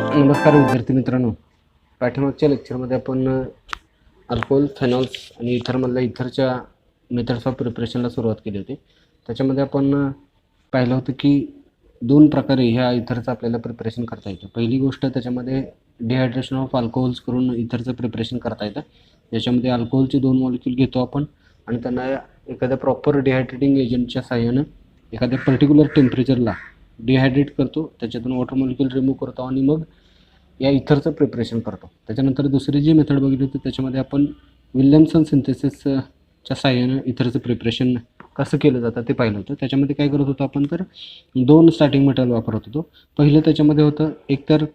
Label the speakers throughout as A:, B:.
A: नमस्कार विद्यार्थी मित्रांनो, पाठीमागच्या लेक्चरमध्ये आपण अल्कोहोल, फेनॉल्स आणि इथरमधल्या इथरच्या मेथड्स ऑफ प्रिपरेशनला सुरुवात केली होती. त्याच्यामध्ये आपण पाहिलं होतं की दोन प्रकारे ह्या इथरचं आपल्याला प्रिपरेशन करता येतं. पहिली गोष्ट त्याच्यामध्ये डिहायड्रेशन ऑफ अल्कोहोल्स करून इथरचं प्रिपरेशन करता येतं, ज्याच्यामध्ये अल्कोहोलचे 2 मॉलिक्यूल घेतो आपण आणि त्यांना एखाद्या प्रॉपर डिहायड्रेटिंग एजंटच्या साहाय्यानं एखाद्या पर्टिक्युलर टेम्परेचरला डिहायड्रेट करतो, त्याच्यातून वॉटर मॉलिक्यूल रिमूव्ह करतो आणि मग या इथरचं प्रिपरेशन करतो. त्याच्यानंतर दुसरी जी मेथड बघितली होती त्याच्यामध्ये आपण विल्यमसन सिंथेसिसच्या साहाय्यानं इथरचं प्रिपरेशन कसं केलं जातं ते पाहिलं होतं. त्याच्यामध्ये काय करत होतो आपण, तर 2 स्टार्टिंग मटेरियल वापरत होतो. पहिलं त्याच्यामध्ये होतं एकतर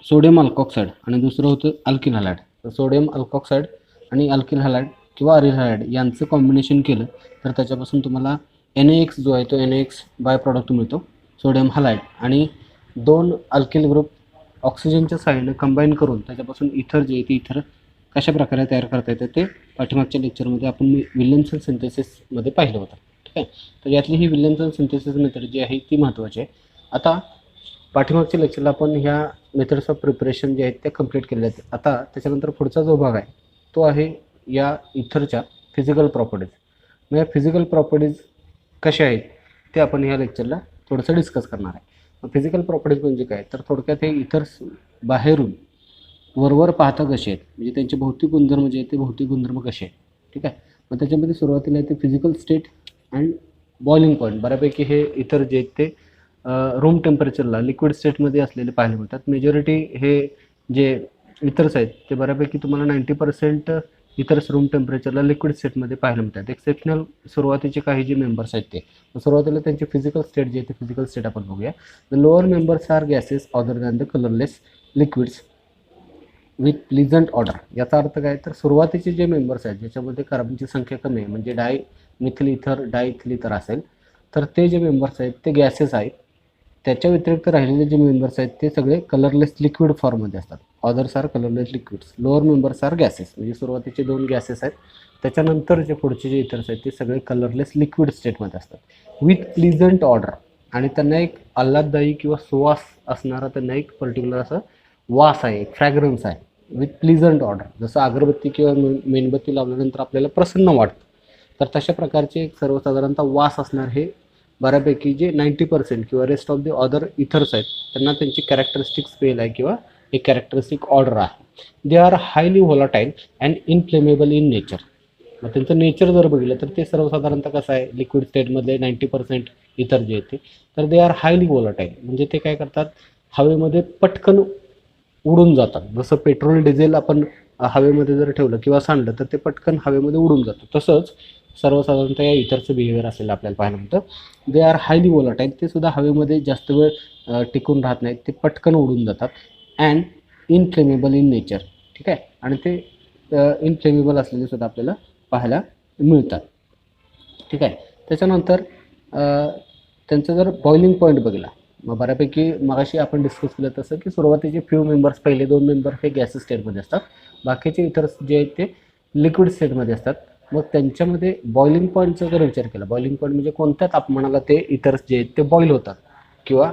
A: सोडियम अल्कॉक्साईड आणि दुसरं होतं अल्किल हॅलाइड. तर सोडियम अल्कॉक्साईड आणि अल्किल हॅलाइड किंवा अरिल हॅलाइड यांचं कॉम्बिनेशन केलं तर त्याच्यापासून तुम्हाला NaX जो आहे तो NaX बाय प्रॉडक्ट मिळतो, सोडियम हॅलाइड, आणि 2 अल्किल ग्रुप ऑक्सिजनच्या साहाय्यानं कंबाईन करून त्याच्यापासून इथर जे आहे ते इथर कशा प्रकारे तयार करता येतं ते पाठीमागच्या लेक्चरमध्ये आपण विल्यमसन सिंथेसिसमध्ये पाहिलं होतं. ठीक आहे, तर यातली ही विल्यमसन सिंथेसिस मेथड जी आहे ती महत्त्वाची आहे. आता पाठीमागच्या लेक्चरला आपण ह्या मेथड्स ऑफ प्रिपरेशन जे आहेत त्या कंप्लीट केलेल्या आहेत. आता त्याच्यानंतर पुढचा जो भाग आहे तो आहे या इथरच्या फिजिकल प्रॉपर्टीज. मग या फिजिकल प्रॉपर्टीज कशा आहेत ते आपण ह्या लेक्चरला थोडंसं डिस्कस करणार आहे. फिजिकल प्रॉपर्टीज म्हणजे काय, तर थोडक्यात हे इथर्स बाहेरून वरवर पाहता कसे आहेत, म्हणजे त्यांचे भौतिक गुणधर्म जे आहेत ते भौतिक गुणधर्म कसे आहेत. ठीक आहे, मग त्याच्यामध्ये सुरुवातीला आहे ते physical state and boiling point. बऱ्यापैकी हे इथर जे आहेत ते रूम टेम्परेचरला लिक्विड स्टेटमध्ये असलेले पाहायला मिळतात. मेजॉरिटी हे जे इथर्स आहेत ते बऱ्यापैकी तुम्हाला 90% इथर्स रूम टेम्परेचरला लिक्विड स्टेटमध्ये पाहायला मिळतात. एक्सेप्शनल सुरुवातीचे काही जे मेंबर्स आहेत ते सुरुवातीला त्यांचे फिजिकल स्टेट जे आहे ते फिजिकल स्टेट आपण बघूया. The lower members are gases other than the colourless liquids with pleasant odour. याचा अर्थ काय, तर सुरुवातीचे जे मेंबर्स आहेत ज्याच्यामध्ये कार्बनची संख्या कमी आहे, म्हणजे डायमिथिल इथर असेल, तर ते जे मेंबर्स आहेत ते गॅसेस आहेत. त्याच्या व्यतिरिक्त राहिलेले जे मेंबर्स आहेत ते सगळे कलरलेस लिक्विड फॉर्ममध्ये असतात. Others are colourless liquids, lower members are gases, म्हणजे सुरुवातीचे 2 गॅसेस आहेत, त्याच्यानंतर जे पुढचे जे इथर्स आहेत ते सगळे कलरलेस लिक्विड स्टेटमध्ये असतात विथ प्लीझंट ऑर्डर, आणि त्यांना एक आल्हाददायी किंवा सुवास असणारा त्यांना एक पर्टिक्युलर असं वास आहे, एक फ्रॅग्रन्स आहे विथ प्लीझंट ऑर्डर. जसं अगरबत्ती किंवा मेणबत्ती लावल्यानंतर आपल्याला प्रसन्न वाटतं, तर तशा प्रकारचे एक सर्वसाधारणतः वास असणार हे बऱ्यापैकी जे 90% किंवा rest of the other ethers आहेत त्यांना त्यांची कॅरेक्टरिस्टिक स्पेल आहे किंवा एक कॅरेक्टरिस्टिक ऑर्डर आहे. They are highly volatile and inflammable in nature. मग त्यांचं नेचर जर बघितलं तर ते सर्वसाधारणतः कसं आहे, लिक्विड स्टेटमधले 90% इथर जे आहेत ते, तर दे आर हायली व्होलाटाईल, म्हणजे ते काय करतात, हवेमध्ये पटकन उडून जातात. जसं पेट्रोल डिझेल आपण हवेमध्ये जर ठेवलं किंवा सांडलं तर ते पटकन हवेमध्ये उडून जातं, तसंच सर्वसाधारणतः या इथरचं बिहेवियर असलेलं आपल्याला पाहायला मिळतं. दे आर हायली व्होलाटाईल, ते सुद्धा हवेमध्ये जास्त वेळ टिकून राहत नाहीत, ते पटकन उडून जातात. And inflammable in nature. ठीक आहे, आणि ते इनफ्लेमेबल असलेले सुद्धा आपल्याला पाहायला मिळतात. ठीक आहे, त्याच्यानंतर त्यांचं जर बॉइलिंग पॉईंट बघितला, मग बऱ्यापैकी मगाशी आपण डिस्कस केलं तसं की सुरुवातीचे फ्यू मेंबर्स, पहिले 2 मेंबर हे गॅस स्टेटमध्ये असतात, बाकीचे इथर्स जे आहेत ते लिक्विड स्टेटमध्ये असतात. मग त्यांच्यामध्ये बॉइलिंग पॉईंटचा जर विचार केला, बॉइलिंग पॉईंट म्हणजे कोणत्या तापमानाला ते इथर्स जे आहेत ते बॉईल होतात किंवा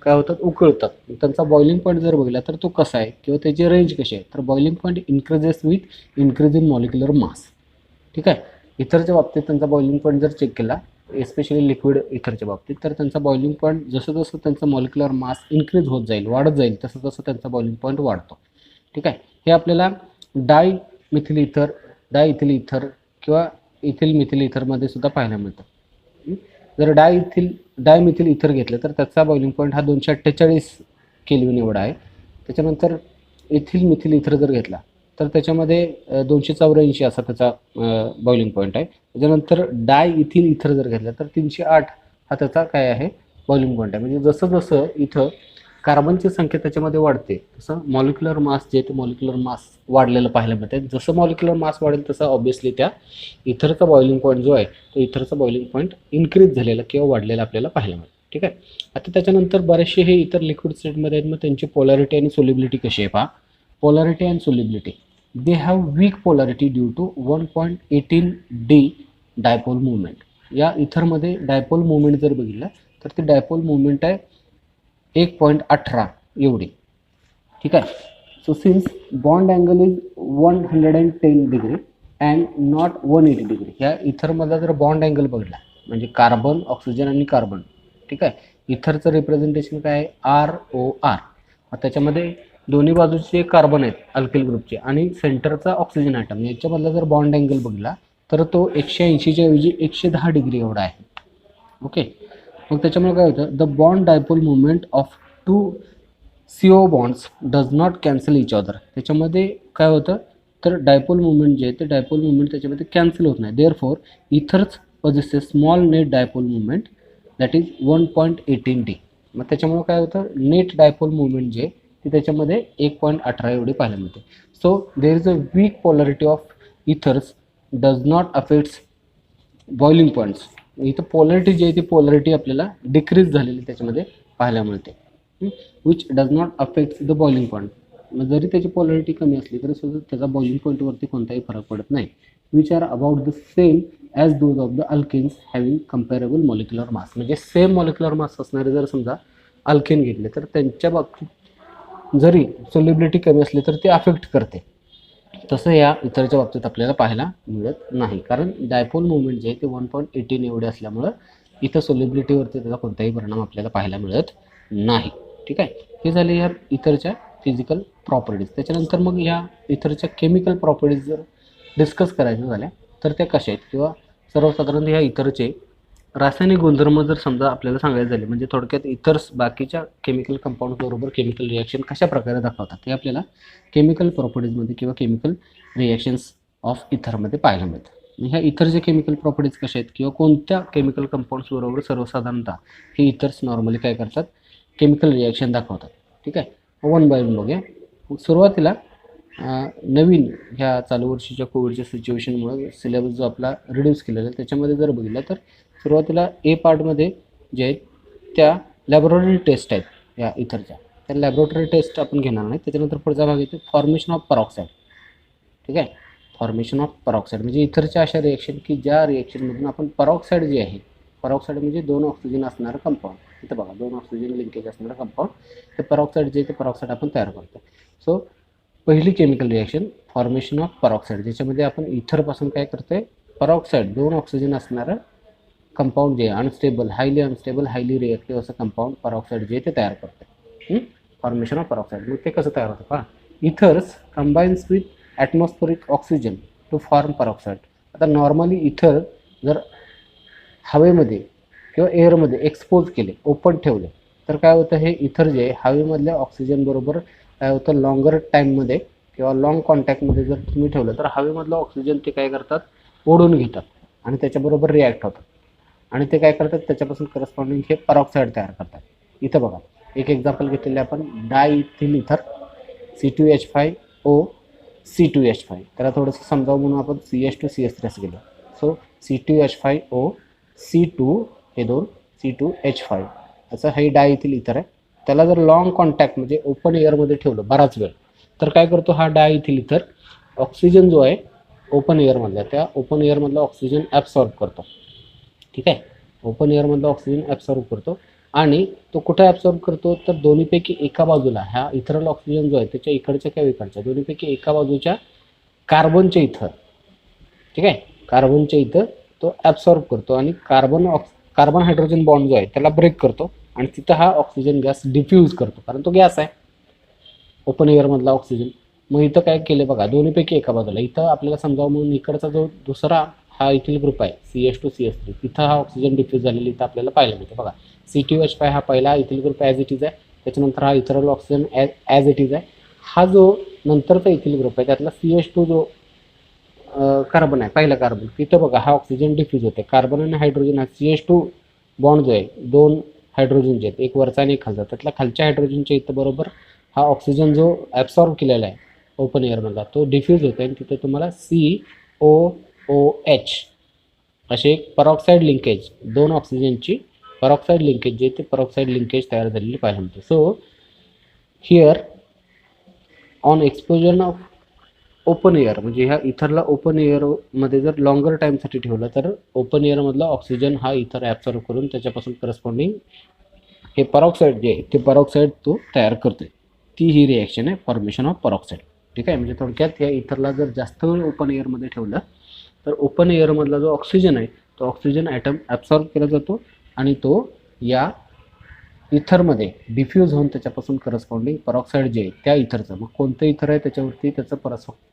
A: काय होतात, उकळतात. त्यांचा बॉइलिंग पॉईंट जर बघितला तर तो कसा आहे किंवा त्याची रेंज कशी आहे, तर boiling point increases with increase in molecular mass. ठीक आहे, इथरच्या बाबतीत त्यांचा बॉइलिंग पॉईंट जर चेक केला, एस्पेशली लिक्विड इथरच्या बाबतीत, तर त्यांचा बॉइलिंग पॉईंट जसं जसं त्यांचा मॉलिक्युलर मास इन्क्रीज होत जाईल, वाढत जाईल, तसं तसं त्यांचा बॉइलिंग पॉईंट वाढतो. ठीक आहे, हे आपल्याला डायमिथिल इथर किंवा इथिल मिथिल इथरमध्ये सुद्धा पाहायला मिळतं. जर डायमिथिल इथर घेतलं तर त्याचा बॉइलिंग पॉईंट हा 248 केल्विन एवढा आहे. त्याच्यानंतर इथिल मिथिल इथर जर घेतला तर त्याच्यामध्ये 284 असा त्याचा बॉइलिंग पॉईंट आहे. त्याच्यानंतर डाय इथिल इथर जर घेतला तर 308 हा त्याचा काय आहे, बॉइलिंग पॉईंट आहे. म्हणजे जसं जसं इथं कार्बनची संख्या त्याच्यामध्ये वाढते तसं मॉलिक्युलर मास जे ते मॉलिक्युलर मास वाढलेलं पाहायला मिळते. जसं मॉलिक्युलर मास वाढेल तसं ऑब्व्हियसली त्या इथरचा बॉइलिंग पॉईंट जो आहे तो इथरचा बॉइलिंग पॉईंट इन्क्रीज झालेला किंवा वाढलेला आपल्याला पाहायला मिळतं. ठीक आहे, आता त्याच्यानंतर बरेचसे हे इतर लिक्विड स्टेटमध्ये आहेत, मग त्यांची पोलॅरिटी आणि सोल्युबिलिटी कशी आहे पहा. Polarity and solubility, they have weak polarity due to 1.18 d dipole movement. या इथरमध्ये डायपोल मुवमेंट जर बघितलं तर ते डायपोल मुवमेंट आहे 1.18 एवढी. ठीक आहे. So since bond angle is 110 degree and not 180 degree, ह्या इथरमधला जर बॉन्ड अँगल बघितला म्हणजे कार्बन, ऑक्सिजन आणि कार्बन, ठीक आहे. इथरचं रिप्रेझेंटेशन काय आहे, ROR. त्याच्यामध्ये दोन्ही बाजूचे कार्बन आहेत अल्किल ग्रुपचे आणि सेंटरचा ऑक्सिजन ॲटम, याच्यामधला जर बॉन्ड अँगल बघितला तर तो 180च्या ऐवजी 110 डिग्री एवढा आहे. ओके. मग त्याच्यामुळे काय होतं, the bond dipole movement of two CO bonds does not cancel each other. त्याच्यामध्ये काय होतं तर डायपोल मुवमेंट जे आहे ते डायपोल मुवमेंट त्याच्यामध्ये कॅन्सल होत नाही. Therefore ethers possesses small net dipole movement that is 1.18 D. मग त्याच्यामुळे काय होतं, नेट डायपोल मुवमेंट जे ती त्याच्यामध्ये 1.18 एवढी पाहायला मिळते. So there is a week polarity of ethers does not affects boiling points. इथं पोलॅरिटी जी आहे ती पोलॅरिटी आपल्याला डिक्रीज झालेली त्याच्यामध्ये पाहायला मिळते. Which does not affect the boiling point. मग जरी त्याची पोलॅरिटी कमी असली तरी सुद्धा त्याचा बॉइलिंग पॉईंटवरती कोणताही फरक पडत नाही. Which are about the same as those of the alkanes having comparable molecular mass. म्हणजे सेम मॉलिक्युलर मास असणारे जर समजा अल्केन घेतले तर त्यांच्या बाबतीत जरी सोल्युबिलिटी कमी असली तर ते अफेक्ट करते. तसं या इतरच्या बाबतीत आपल्याला पाहायला मिळत नाही, कारण डायपोल मुवमेंट जे आहे ते 1.18 एवढे असल्यामुळं इथं सोल्युबिलिटीवरती त्याचा कोणताही परिणाम आपल्याला पाहायला मिळत नाही. ठीक आहे. हे झाले या इतरच्या फिजिकल प्रॉपर्टीज. त्याच्यानंतर मग या इतरच्या केमिकल प्रॉपर्टीज जर डिस्कस करायच्या झाल्या तर त्या कशा आहेत, किंवा सर्वसाधारण ह्या इतरचे रासायनिक गुणधर्म जर समजा आपल्याला सांगायचे झाले, म्हणजे थोडक्यात इतर्स बाकीच्या केमिकल कंपाऊंड्सबरोबर केमिकल रिॲक्शन कशा प्रकारे दाखवतात हे आपल्याला केमिकल प्रॉपर्टीजमध्ये किंवा केमिकल रिॲक्शन्स ऑफ इथरमध्ये पाहायला मिळतं. ह्या इथरचे केमिकल प्रॉपर्टीज कशा आहेत किंवा कोणत्या केमिकल कंपाऊंड्सबरोबर सर्वसाधारणतः हे इथर्स नॉर्मली काय करतात, केमिकल रिॲक्शन दाखवतात. ठीक आहे. वन बाय वन बघूया. सुरुवातीला नवीन ह्या चालू वर्षीच्या कोविडच्या सिच्युएशनमुळे सिलेबस जो आपला रिड्यूस केलेला आहे त्याच्यामध्ये जर बघितलं तर सुरुवातीला ए पार्टमध्ये जे आहेत त्या लॅबोरेटरी टेस्ट आहेत या इथरच्या, त्या लॅबोरेटरी टेस्ट आपण घेणार नाही. त्याच्यानंतर पुढचा भाग येतो फॉर्मेशन ऑफ परऑक्साईड. ठीक आहे. फॉर्मेशन ऑफ परऑक्साईड म्हणजे इथरच्या अशा रिॲक्शन की ज्या रिॲक्शनमधून आपण परऑक्साईड जे आहे, परऑक्साईड म्हणजे 2 ऑक्सिजन असणारं कंपाऊंड, इथं बघा 2 ऑक्सिजन लिंकेज असणारं कंपाऊंड, ते परऑक्साईड जे आहे ते परऑक्साईड आपण तयार करतो. सो पहिली chemical reaction formation of peroxide, ज्याच्यामध्ये आपण इथरपासून काय करतोय, परऑक्साईड 2 ऑक्सिजन असणारं कंपाऊंड जे unstable, highly unstable, highly reactive असं कंपाऊंड परऑक्साईड जे ते तयार करते. Formation of peroxide. मग ते कसं तयार होतं पहा, ethers combines with atmospheric oxygen to form peroxide. आता नॉर्मली इथर जर हवेमध्ये किंवा एअरमध्ये एक्सपोज केले, ओपन ठेवले तर काय होतं, हे इथर जे हवेमधल्या ऑक्सिजनबरोबर काय होतं, लॉंगर टाईममध्ये किंवा लॉंग कॉन्टॅक्टमध्ये जर तुम्ही ठेवलं तर हवेमधलं ऑक्सिजन ते काय करतात, ओढून घेतात आणि त्याच्याबरोबर रिॲक्ट होतात आणि ते काय करतात, त्याच्यापासून करस्पॉन्डिंग हे परऑक्साईड तयार करतात. इथं बघा एक एक्झाम्पल घेतलेले आपण, डायइथिल इथर C2H5O C2H5. त्याला थोडंसं समजावं म्हणून आपण CH2CH3 असं गेलो. सो C2H5O C2 हे 2 C2H5 असं हे डायइथिल इथर आहे. त्याला जर लॉंग कॉन्टॅक्ट म्हणजे ओपन एअरमध्ये ठेवलं बराच वेळ तर काय करतो, हा डायइथिल इथर ऑक्सिजन जो आहे ओपन एअरमधला, त्या ओपन एअरमधला ऑक्सिजन ॲब्सॉर्ब करतो. ठीक आहे. ओपन एअरमधला ऑक्सिजन ॲब्सॉर्ब करतो आणि तो कुठे ॲब्सॉर्ब करतो तर दोन्हीपैकी एका बाजूला, ह्या इथरल ऑक्सिजन जो आहे त्याच्या इकडच्या किंवा इकडच्या दोन्हीपैकी एका बाजूच्या कार्बनच्या इथं, ठीक आहे, कार्बनच्या इथं तो ॲब्सॉर्ब करतो आणि कार्बन हायड्रोजन बॉन्ड जो आहे त्याला ब्रेक करतो आणि तिथं हा ऑक्सिजन गॅस डिफ्यूज करतो, कारण तो गॅस आहे ओपन एअरमधला ऑक्सिजन. मग इथं काय केलं बघा, दोन्हीपैकी एका बाजूला इथं आपल्याला समजावं म्हणून इकडचा जो दुसरा हा इथिल ग्रुप आहे CH2CH3, तिथं हा ऑक्सिजन डिफ्यूज झालेली इथं आपल्याला पाहायला मिळते. बघा C2H5 हा पहिला ethyl group as it is आहे, त्याच्यानंतर हा ethereal oxygen as it is आहे. हा जो नंतरचा इथिल ग्रुप आहे त्यातला CH2 जो कार्बन आहे, पहिला कार्बन, तिथं बघा हा ऑक्सिजन डिफ्यूज होते. कार्बन आणि हायड्रोजन हा CH2 बॉन्ड जो आहे, 2 हायड्रोजन जे आहेत, एक वरचा आणि एक खालचा, त्यातला खालच्या हायड्रोजनच्या इथं बरोबर हा ऑक्सिजन जो ॲब्सॉर्ब केलेला आहे ओपन एअरमधला तो डिफ्यूज होतो आणि तिथे तुम्हाला COOH असे एक परऑक्साईड लिंकेज, 2 ऑक्सिजनची परऑक्साईड लिंकेज जे ते परऑक्साईड लिंकेज तयार झालेली पाहायला मिळते. So here on exposure of open air, म्हणजे ह्या इथरला ओपन एअरमध्ये जर लॉंगर टाईमसाठी ठेवलं तर ओपन एअरमधला ऑक्सिजन हा इथर ॲब्सॉर्ब करून त्याच्यापासून करस्पॉन्डिंग हे परऑक्साईड जे आहे ते परऑक्साईड तो तयार करते. ती ही रिॲक्शन आहे फॉर्मेशन ऑफ परऑक्साईड. ठीक आहे, म्हणजे थोडक्यात या इथरला जर जास्त वेळ ओपन एअरमध्ये ठेवलं तर ओपन एअरमधला जो ऑक्सिजन आहे तो ऑक्सिजन ॲटम ॲब्सॉर्ब केला जातो आणि तो या इथरमध्ये डिफ्यूज होऊन त्याच्यापासून करस्पॉन्डिंग परऑक्साईड जे आहे त्या इथरचं, मग कोणतं इथर आहे त्याच्यावरती त्याचं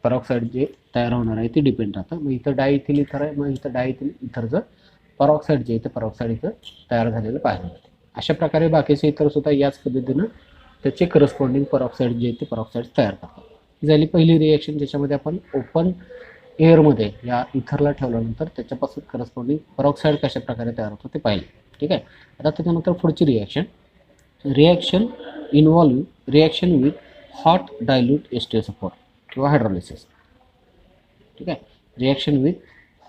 A: परऑक्साईड जे तयार होणार आहे ते डिपेंड राहतं. मग इथं डायइथिल इथर आहे, मग इथं डायइथिल इथरचं परऑक्साईड जे आहे ते परऑक्साईड इथं तयार झालेलं पाहायला मिळते. अशा प्रकारे बाकीचे इथरसुद्धा याच पद्धतीनं त्याचे करस्पॉन्डिंग परऑक्साईड जे आहे ते परऑक्साईड तयार करतात. ही झाली पहिली रिॲक्शन, ज्याच्यामध्ये आपण ओपन एअरमध्ये या इथरला ठेवल्यानंतर त्याच्यापासून करस्पॉन्डिंग परऑक्साईड कशा प्रकारे तयार होतं ते पाहिलं. ठीक आहे, आता त्याच्यानंतर पुढची reaction reaction with hot dilute H2SO4 किंवा हायड्रोलिसिस. ठीक आहे, reaction with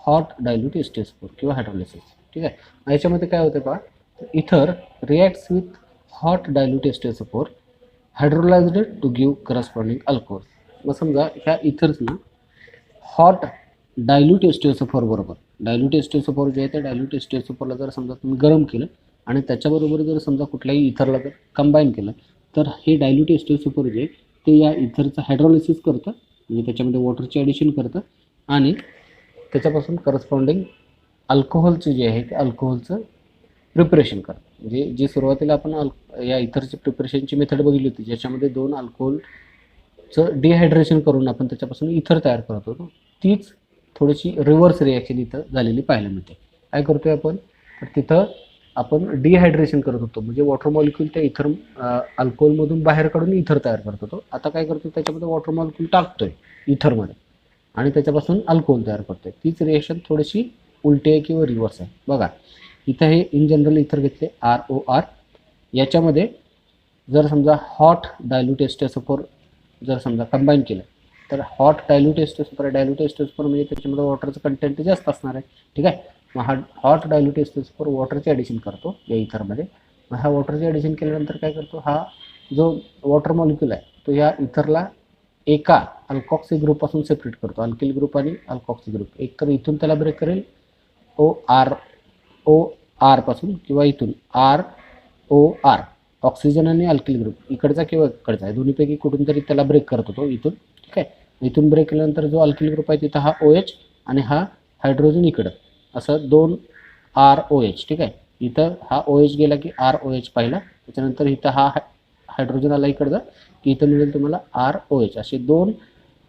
A: hot dilute H2SO4 किंवा हायड्रोलिसिस. ठीक आहे, याच्यामध्ये काय होतं पहा, ether reacts with hot dilute H2SO4 hydrolysed to give corresponding alcohol. मग समजा ह्या इथर्सना हॉट डायल्यूट H2SO4 बरोबर डायल्यूट H2SO4 जे आहे त्या डायल्यूट H2SO4ला जर समजा तुम्ही गरम केलं आणि त्याच्याबरोबर जर समजा कुठल्याही इथरला जर कंबाईन केलं तर हे डायल्यूट H2SO4 जे आहे ते या इथरचं हायड्रोलिसिस करतं, म्हणजे त्याच्यामध्ये वॉटरचे ॲडिशन करतं आणि त्याच्यापासून करस्पॉन्डिंग अल्कोहोलचे जे आहे ते अल्कोहोलचं प्रिपरेशन करतं. म्हणजे जी सुरुवातीला आपण या इथरची प्रिपरेशनची मेथड बघितली होती, ज्याच्यामध्ये 2 अल्कोहोलचं डिहायड्रेशन करून आपण त्याच्यापासून इथर तयार करत होतो, तीच थोडीशी रिव्हर्स रिॲक्शन इथं झालेली पाहायला मिळते. काय करतोय आपण, तर तिथं आपण डिहायड्रेशन करत होतो, म्हणजे वॉटर मॉलिक्यूल त्या इथर अल्कोहोलमधून बाहेर काढून इथर तयार करत होतो. आता काय करतो, त्याच्यामध्ये वॉटर मॉलिक्यूल टाकतोय इथरमध्ये आणि त्याच्यापासून अल्कोहोल तयार करतोय. तीच रिॲक्शन थोडीशी उलटी आहे किंवा रिव्हर्स आहे. बघा इथं हे इन जनरल इथर घेतले ROR, याच्यामध्ये जर समजा हॉट डायल्यूट H2SO4 जर समजा कंबाईन केलं तर हॉट डायल्यूट H2SO4 म्हणजे त्याच्यामध्ये वॉटरचं कंटेंट जास्त असणार आहे. ठीक आहे, मग हा हॉट डायल्यूट H2SO4 वॉटरचे ॲडिशन करतो या इथरमध्ये. मग हा वॉटरचे ॲडिशन केल्यानंतर काय करतो, हा जो वॉटर मॉलिक्यूल आहे तो या इथरला एका अल्कॉक्सी ग्रुपपासून सेपरेट करतो, अल्किल ग्रुप आणि अल्कॉक्सी ग्रुप. एक तर इथून त्याला ब्रेक करेल OR पासून किंवा इथून ROR ऑक्सिजन आणि अल्किल ग्रुप इकडचा किंवा इकडचा आहे, दोन्हीपैकी कुठून तरी त्याला ब्रेक करत होतो इथून. ठीक आहे, इथून ब्रेक केल्यानंतर जो अल्किल ग्रुप आहे तिथं हा OH आणि हा हायड्रोजन इकडं, असं 2 ROH. ठीक आहे, इथं हा OH गेला की ROH पाहिला, त्याच्यानंतर इथं हा हायड्रोजन आला इकडचा की इथं मिळेल तुम्हाला ROH. असे 2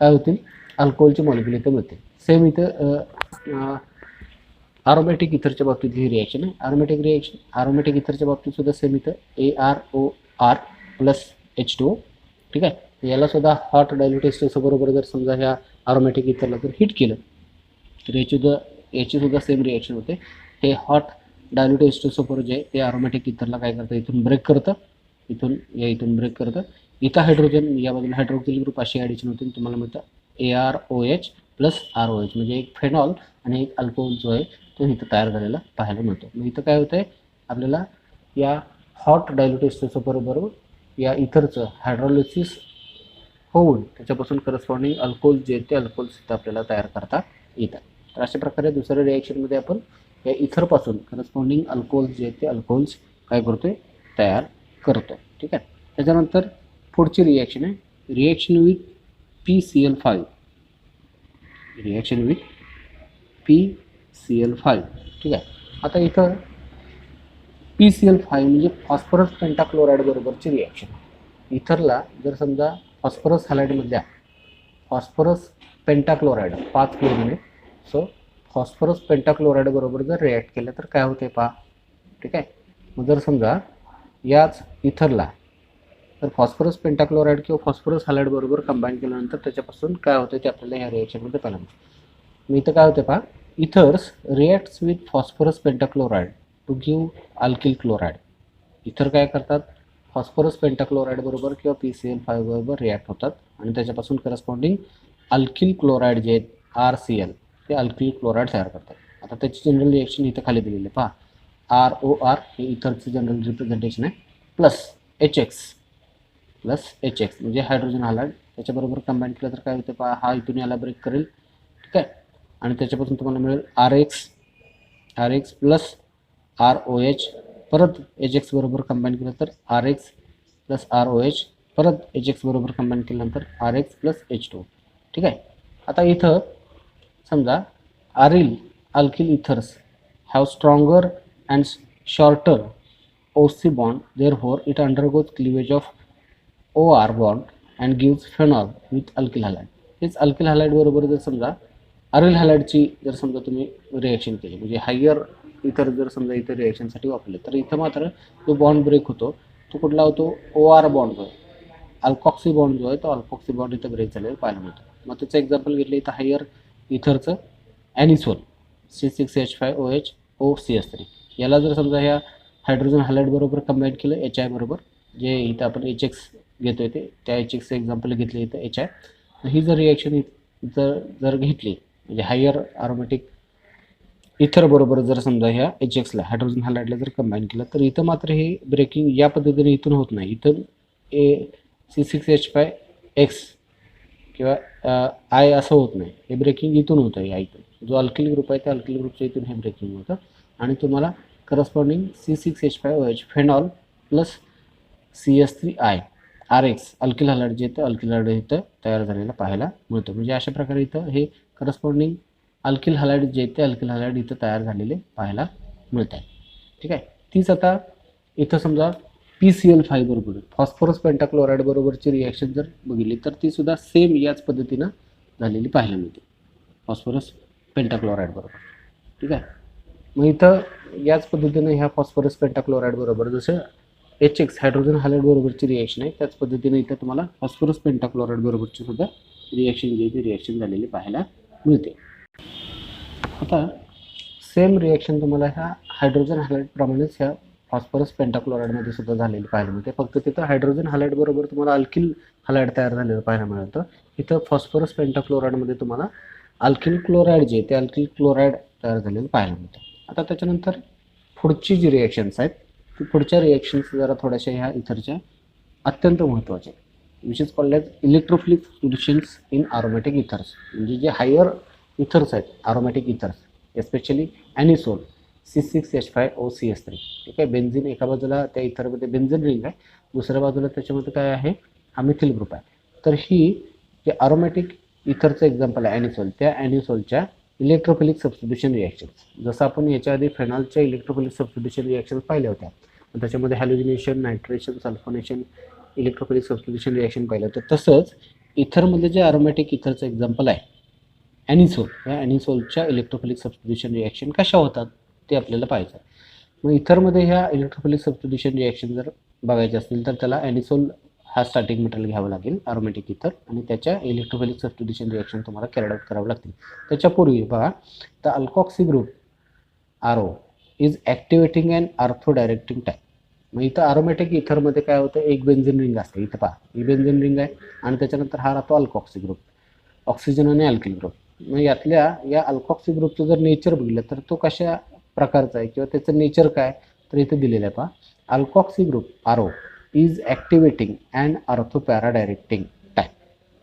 A: काय होतील अल्कोहोलचे मॉलिक्यूल इथं मिळतील. सेम इथं आरोमॅटिक इथरच्या बाबतीत ही रिॲक्शन आहे. आरोमॅटिक इथरच्या बाबतीत सुद्धा सेम इथं AROR प्लस H2O. ठीक आहे, याला सुद्धा हॉट डायल्यूट H2SO बरोबर जर समजा ह्या आरोमॅटिक इथरला जर हिट केलं तर याची सुद्धा सेम रिॲक्शन होते. हे हॉट डायल्यूट H2SO जे ते आरोमॅटिक इथरला काय करतं, इथून ब्रेक करतं, इथून ब्रेक करतं. इथं हायड्रोजन या बाजूला हायड्रोक्सिल ग्रुप अशी ॲडिशन होते, तुम्हाला मिळतं AROH प्लस ROH, म्हणजे एक फेनॉल आणि एक अल्कोहोल जो आहे तो इथं तयार झालेला पाहायला मिळतो. मग इथं काय होतं आहे, आपल्याला या हॉट डायल्यूट H2SO बरोबर या इथरचं हायड्रोलिसिस होऊन त्याच्यापासून करस्पॉन्डिंग अल्कोहोल जे ते अल्कोहोल्स इथं आपल्याला तयार करता येतात. तर अशा प्रकारे दुसऱ्या रिॲक्शनमध्ये आपण या इथरपासून करस्पॉन्डिंग अल्कोहोल्स जे ते अल्कोहोल्स काय करतोय, तयार करतो. ठीक आहे, त्याच्यानंतर पुढची रिॲक्शन आहे रिॲक्शन विथ PCl5. ठीक आहे, आता इथं PCl5 म्हणजे फॉस्फरस पेंटाक्लोराईड बरोबरची रिॲक्शन. इथरला जर समजा फॉस्फरस हॅलाइडमधल्या फॉस्फरस पेंटाक्लोराईड 5 क्लोरीन आहे, सो फॉस्फरस पेंटाक्लोराईड बरोबर जर रिॲक्ट केलं तर काय होते पहा. ठीक आहे, मग जर समजा याच इथरला तर फॉस्फरस पेंटाक्लोराईड किंवा फॉस्फरस हॅलाइड बरोबर कंबाईन केल्यानंतर त्याच्यापासून काय होतं ते आपल्याला ह्या रिॲक्शनमध्ये पाहिलं. मग इथं काय होते पहा, ethers reacts with phosphorus pentachloride to give alkyl chloride. Ether काय करतात, फॉस्फरस पेंटाक्लोराईड बरोबर किंवा PCl5 बरोबर रिॲक्ट होतात आणि त्याच्यापासून करस्पॉन्डिंग अल्किल क्लोराईड जे आहेत RCl ते अल्किल क्लोराईड तयार करतात. आता त्याची जनरल रिॲक्शन इथं खाली दिलेली आहे पहा. ROR हे इथरचं जनरल रिप्रेझेंटेशन आहे, प्लस HX म्हणजे हायड्रोजन हॅलाइड, त्याच्याबरोबर कंबाईन केलं तर काय होतं पहा, हा इथून याला ब्रेक करेल. ठीक आहे, आणि त्याच्यापासून तुम्हाला मिळेल RX प्लस ROH, परत HX बरोबर कंबाईन केलं तर RX प्लस ROH परत HX बरोबर कंबाईन केल्यानंतर RX प्लस H2. ठीक आहे. आता इथं समजा aryl alkyl ethers have stronger and shorter OC bond, therefore it undergoes cleavage of OR bond and gives phenol with alkyl halide. हेच अल्किल हॅलाइड बरोबर जर समजा अरिल हॅलाइडची जर समजा तुम्ही रिॲक्शन केली, म्हणजे हायर इथर जर समजा इथं रिॲक्शनसाठी वापरले, तर इथं मात्र जो बॉन्ड ब्रेक होतो तो कुठला होतो, OR बॉन्ड जो आहे, अल्कॉक्सी बॉन्ड जो आहे तो अल्कॉक्सी बॉन्ड इथं ब्रेक झालेला पाहायला मिळतो. मग त्याचं एक्झाम्पल घेतलं इथं हायर इथरचं ॲनिसोल C6H5OH याला जर समजा ह्या हायड्रोजन हॅलाइड बरोबर कंबाईन केलं HI बरोबर, जे इथं आपण HX घेतोय ते त्या HXचं एक्झाम्पल घेतलं इथं HI. ही जर रिॲक्शन जर घेतली म्हणजे हायर अरोमॅटिक इथर बरोबर जर समजा ह्या HXला हायड्रोजन हॅलाइडला जर कंबाईन केलं, तर इथं मात्र हे ब्रेकिंग या पद्धतीने इथून होत नाही. इथं C6H5X किंवा I असं होत नाही, हे ब्रेकिंग इथून होतं आहे. इथून जो अल्किल ग्रुप आहे त्या अल्किल ग्रुपच्या इथून हे ब्रेकिंग होतं आणि तुम्हाला corresponding C6H5OH phenol plus CS3I RX alkyl halide जे येतं अल्किल हॅलाइड इथं तयार झालेला पाहायला मिळतो. म्हणजे अशा प्रकारे इथं हे करस्पॉन्डिंग अल्किल हॅलाइड जे येते अल्किल हॅलाइड इथं तयार झालेले पाहायला मिळत आहे. ठीक आहे. तीच आता इथं समजा PCl5 बरोबर फॉस्फरस पेंटाक्लोराईड बरोबरची रिॲक्शन जर बघितली तर ती सुद्धा सेम याच पद्धतीनं झालेली पाहायला मिळते फॉस्फरस पेंटाक्लोराईड बरोबर. ठीक आहे. मग इथं याच पद्धतीनं ह्या फॉस्फरस पेंटाक्लोराईड बरोबर जसं HX हायड्रोजन हॅलाइड बरोबरची रिॲक्शन आहे त्याच पद्धतीने इथं तुम्हाला फॉस्फरस पेंटाक्लोराईड बरोबरची सुद्धा रिॲक्शन जी ती रिॲक्शन झालेली पाहायला मिळते. आता सेम रिॲक्शन तुम्हाला ह्या हायड्रोजन हॅलाइड प्रमाणेच ह्या फॉस्फरस पेंटाक्लोराईडमध्ये सुद्धा झालेली पाहायला मिळते. फक्त तिथं हायड्रोजन हॅलाइड बरोबर तुम्हाला अल्किल हॅलाइड तयार झालेलं पाहायला मिळतं. इथं फॉस्फरस पेंटाक्लोराईडमध्ये तुम्हाला अल्किल क्लोराईड जे ते अल्किल क्लोराईड तयार झालेलं पाहायला मिळतं. आता त्याच्यानंतर पुढची जी रिॲक्शन्स आहेत ती पुढच्या रिॲक्शन्स जरा थोड्याशा ह्या इथरच्या अत्यंत महत्त्वाच्या, which is called as electrophilic solutions in aromatic ethers. म्हणजे जे हायर इथर्स आहेत अरोमॅटिक इथर्स एस्पेशली ॲनिसोल C6H5OCS3. ठीक आहे. बेन्झिन एका बाजूला त्या इथरमध्ये बेन्झिन रिंग आहे, दुसऱ्या बाजूला त्याच्यामध्ये काय आहे हा मिथिल ग्रुप आहे. तर ही जे अरोमॅटिक इथरचं एक्झाम्पल आहे ॲनिसोल, त्या ॲनिसोलच्या इलेक्ट्रोफिलिक सबस्टिट्यूशन रिॲक्शन्स जसं आपण याच्या आधी फेनॉलच्या इलेक्ट्रोफिलिक सबस्टिट्यूशन रिॲक्शन्स पाहिल्या होत्या, त्याच्यामध्ये हॅलोजिनेशन, nitration, sulphonation, electrophilic substitution reaction पाहिलं होतं. तसंच इथरमध्ये जे अरोमॅटिक इथरचं एक्झाम्पल आहे ॲनिसोल, या ॲनिसोलच्या इलेक्ट्रोफिलिक सबस्टिट्यूशन रिॲक्शन कशा होतात ते आपल्याला पाहायचं आहे. मग इथरमध्ये ह्या इलेक्ट्रोफिलिक सबस्टिट्यूशन रिॲक्शन जर बघायचे असतील तर त्याला ॲनिसोल हा स्टार्टिंग मटेरियल घ्यावं लागेल अरोमॅटिक इथर आणि त्याच्या इलेक्ट्रोफिलिक सबस्टिट्यूशन रिॲक्शन तुम्हाला कॅरी आउट करावं लागतील. त्याच्यापूर्वी बघा तर alkoxy group RO is activating and ortho directing type. मग इथं अरोमॅटिक इथरमध्ये काय होतं, एक बेन्झिन रिंग असते. इथं पहा ही बेन्झिन रिंग आहे आणि त्याच्यानंतर हा राहतो अल्कॉक्सी ग्रुप, ऑक्सिजन आणि अल्किल ग्रुप. मग यातल्या या अल्कॉक्सी ग्रुपचं जर नेचर बघितलं तर तो कशा प्रकारचा आहे किंवा त्याचं नेचर काय तर इथे दिलेलं आहे पहा. Alkoxy group RO is activating and ortho para directing type.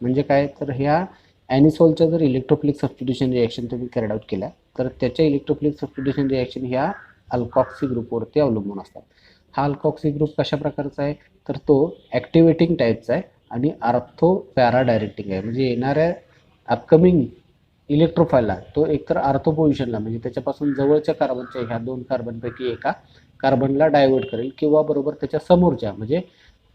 A: म्हणजे काय तर ह्या ॲनिसोलच्या जर इलेक्ट्रोफिलिक सबस्टिट्यूशन रिॲक्शन तुम्ही कॅरी आउट केल्या तर त्याच्या इलेक्ट्रोफिलिक सबस्टिट्यूशन रिॲक्शन ह्या अल्कॉक्सी ग्रुपवरती अवलंबून असतात. हा अल्कॉक्सी ग्रुप कशा प्रकारचा आहे तर तो ॲक्टिवेटिंग टाईपचा आहे आणि आर्थो पॅरा डायरेक्टिंग आहे. म्हणजे येणाऱ्या अपकमिंग इलेक्ट्रोफाईलला तो एकतर आर्थो पोझिशनला म्हणजे त्याच्यापासून जवळच्या कार्बनच्या ह्या दोन कार्बनपैकी एका कार्बनला डायवर्ट करेल किंवा बरोबर त्याच्या समोरच्या म्हणजे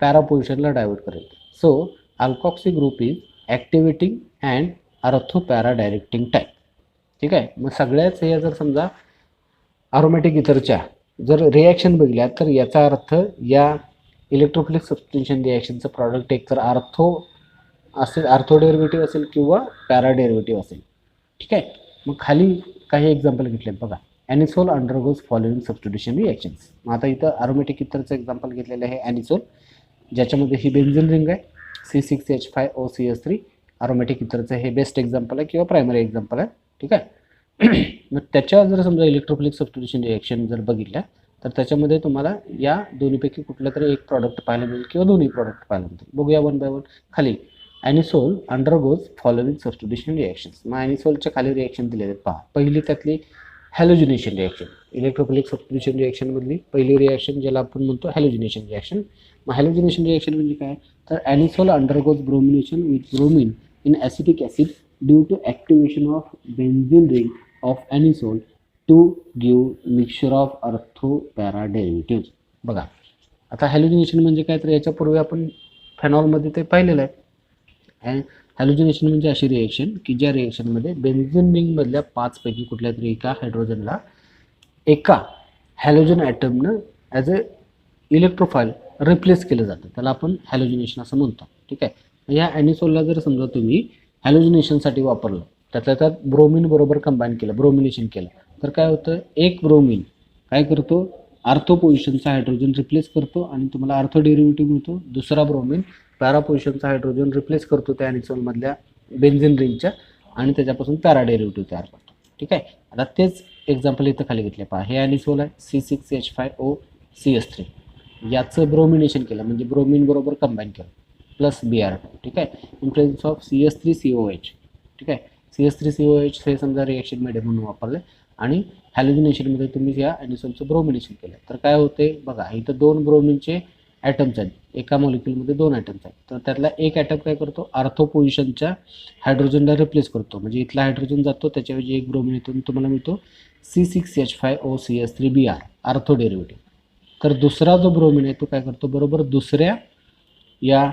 A: पॅरा पोझिशनला डायवर्ट करेल. So alkoxy group is activating and ortho para directing type. ठीक आहे. मग सगळ्याच हे जर समजा अरोमॅटिक इथरच्या जर रिॲक्शन बघितल्या तर याचा अर्थ या इलेक्ट्रोफिलिक सबस्टिट्यूशन रिॲक्शनचं प्रॉडक्ट एक तर आर्थो असेल, आर्थो डेरिव्हेटिव्ह असेल किंवा पॅरा डेरिव्हेटिव्ह असेल. ठीक आहे. मग खाली काही एक्झाम्पल घेतलेत बघा. ॲनिसोल अंडरगोज फॉलोइंग सबस्टिट्यूशन रिॲक्शन्स. मग आता इथं अरोमॅटिक इथरचं एक्झाम्पल घेतलेलं आहे ॲनिसोल, ज्याच्यामध्ये ही बेन्झिन रिंग आहे C6H5OCS3. अरोमॅटिक इथरचं हे बेस्ट एक्झाम्पल आहे किंवा प्रायमरी एक्झाम्पल आहे. ठीक आहे. मग त्याच्या जर समजा इलेक्ट्रोफिलिक सबस्टिट्यूशन रिॲक्शन जर बघितल्या तर त्याच्यामध्ये तुम्हाला या दोन्हीपैकी कुठलं तरी एक प्रॉडक्ट पाहायला मिळेल किंवा दोन्ही प्रॉडक्ट पाहायला मिळतील. बघूया वन बाय वन. खाली ॲनिसोल अंडरगोज फॉलोइंग सबस्टिट्यूशन रिॲक्शन्स. मग ॲनिसोलच्या खाली रिॲक्शन दिलेले आहेत पहा. पहिली त्यातली हॅलोजिनेशन रिॲक्शन, इलेक्ट्रोफिलिक सबस्टिट्यूशन रिॲक्शनमधली पहिली रिॲक्शन ज्याला आपण म्हणतो हॅलोजिनेशन रिॲक्शन. मग हॅलोजिनेशन रिॲक्शन म्हणजे काय, तर anisole undergoes bromination with bromine in acetic acid due to activation of benzene ring of anisole to give mixture of ortho para derivative. बघा आता हॅलोजिनेशन म्हणजे काय, तर याच्यापूर्वी आपण फेनॉलमध्ये ते पाहिलेलं आहे. हॅलोजिनेशन म्हणजे अशी रिएक्शन की ज्या रिएक्शनमध्ये बेन्झीन रिंगमधल्या 5 पैकी कुठल्या तरी एका हायड्रोजनला एका हॅलोजन ॲटमनं ॲज अ इलेक्ट्रोफाईल रिप्लेस केलं जातं, त्याला आपण हॅलोजिनेशन असं म्हणतो. ठीक आहे. या ॲनिसोलला जर समजा तुम्ही हॅलोजिनेशनसाठी वापरलं, त्यातल्या त्यात ब्रोमिन बरोबर कंबाईन केलं, ब्रोमिनेशन केलं, तर काय होतं, एक ब्रोमिन काय करतो, आर्थो पोझिशनचा हायड्रोजन रिप्लेस करतो आणि तुम्हाला आर्थो डेरिव्हेटिव्ह मिळतो. दुसरा ब्रोमिन पॅरा पोझिशनचा हायड्रोजन रिप्लेस करतो त्या ॲनिसोलमधल्या बेन्झीन रिंगच्या आणि त्याच्यापासून पॅरा डेरिव्हेटिव्ह तयार करतो. ठीक आहे. आता तेच एक्झाम्पल इथं खाली घेतले पहा. हे ॲनिसोल आहे C6H5OCH3, याचं ब्रोमिनेशन केलं म्हणजे ब्रोमिन बरोबर कंबाईन केलं प्लस Br2. ठीक आहे. In presence of CH3COH. ठीक आहे. CH3COH हे समजा रिएक्शन मीडियम म्हणून वापरले आणि हॅलोजिनेशनमध्ये तुम्ही या ॲनिसोलचं ब्रोमिनेशन केलं तर काय होते बघा, इथं 2 ब्रोमिनचे ॲटम्स आहेत, एका मॉलिक्युलमध्ये 2 ॲटम्स आहेत, तर त्यातला एक ॲटम काय करतो, आर्थो पोझिशनच्या हायड्रोजनला रिप्लेस करतो, म्हणजे इथला हायड्रोजन जातो, त्याच्याऐवजी एक ब्रोमिन येतो, तुम्हाला मिळतो C6H5OCH3Br आर्थो डेरिव्हेटिव्ह. तर दुसरा जो ब्रोमिन आहे तो काय करतो, बरोबर दुसऱ्या या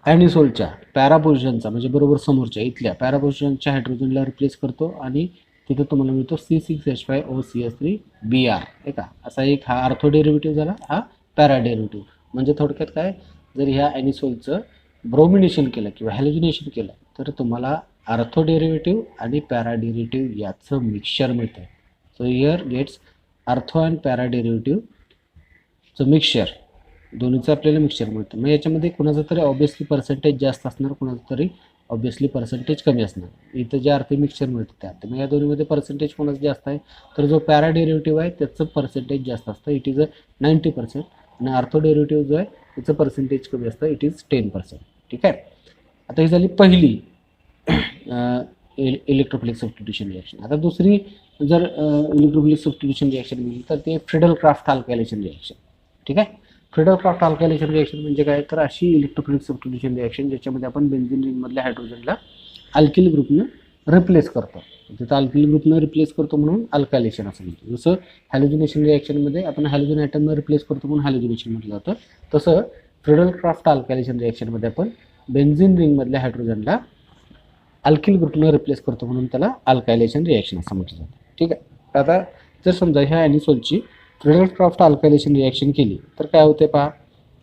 A: ॲनिसोलच्या पॅरा पोझिशनचा म्हणजे बरोबर समोरच्या इथल्या पॅरा पोझिशनच्या हायड्रोजनला रिप्लेस करतो आणि तिथं तुम्हाला मिळतो C6H5OCH3Br. आहे का, असा एक हा आर्थो डेरिव्हेटिव्ह झाला, हा पॅरा डेरिव्हेटिव्ह. म्हणजे थोडक्यात काय, जर ह्या ॲनिसोलचं ब्रोमिनेशन केलं किंवा हॅलोजिनेशन केलं तर तुम्हाला आर्थो डेरिव्हेटिव्ह आणि पॅरा डेरिव्हेटिव्ह याचं मिक्सचर मिळतं. So here gets ortho and para डेरिव्हेटिव्हचं मिक्सचर, दोन्हीचं आपल्याला मिक्सचर मिळतं. मग याच्यामध्ये कुणाचं तरी ऑब्वियसली पर्सेंटेज जास्त असणार, कुणाचं तरी ऑब्वियसली पर्सेंटेज कमी असणार. इथं जे अर्थी मिक्सचर मिळतं त्या अर्थ, मग या दोन्हीमध्ये पर्सेंटेज कोणाचं जास्त आहे, तर जो पॅरा डेरिव्हेटिव्ह आहे त्याचं पर्सेंटेज जास्त असतं, इट इज 90%, आणि आर्थो डेरिव्हेटिव्ह जो आहे त्याचं पर्सेंटेज कमी असतं, इट इज 10%. ठीक आहे. आता ही झाली पहिली इलेक्ट्रोफिलिक सबस्टिट्यूशन रिॲक्शन. आता दुसरी जर इलेक्ट्रोफिलिक सबस्टिट्यूशन रिॲक्शन मिळेल तर ते फ्रिडल क्राफ्ट अल्कायलेशन रिॲक्शन. ठीक आहे. फ्रिडल क्राफ्ट अल्कायलेशन रिॲक्शन म्हणजे काय, तर अशी इलेक्ट्रोफिलिक सबस्टिट्यूशन रिॲक्शन ज्याच्यामध्ये आपण बेन्झीन रिंगमधल्या हायड्रोजनला अल्किल ग्रुपनं रिप्लेस करतो. तिथं अल्किल ग्रुपनं रिप्लेस करतो म्हणून अल्कायलेशन असं म्हणतो. जसं हॅलोजिनेशन रिॲक्शनमध्ये आपण हॅलोजन ॲटमनं रिप्लेस करतो म्हणून हॅलोजिनेशन म्हटलं जातं, तसं फ्रिडल क्राफ्ट अल्कायलेशन रिॲक्शनमध्ये आपण बेन्झीन रिंगमधल्या हायड्रोजनला अल्किल ग्रुपनं रिप्लेस करतो म्हणून त्याला अल्कायलेशन रिॲक्शन असं म्हटलं जातं. ठीक आहे. आता जर समजा ह्या ॲनिसोलची फ्रिडल क्राफ्ट अल्कायलेशन रिॲक्शन केली तर काय होते पहा,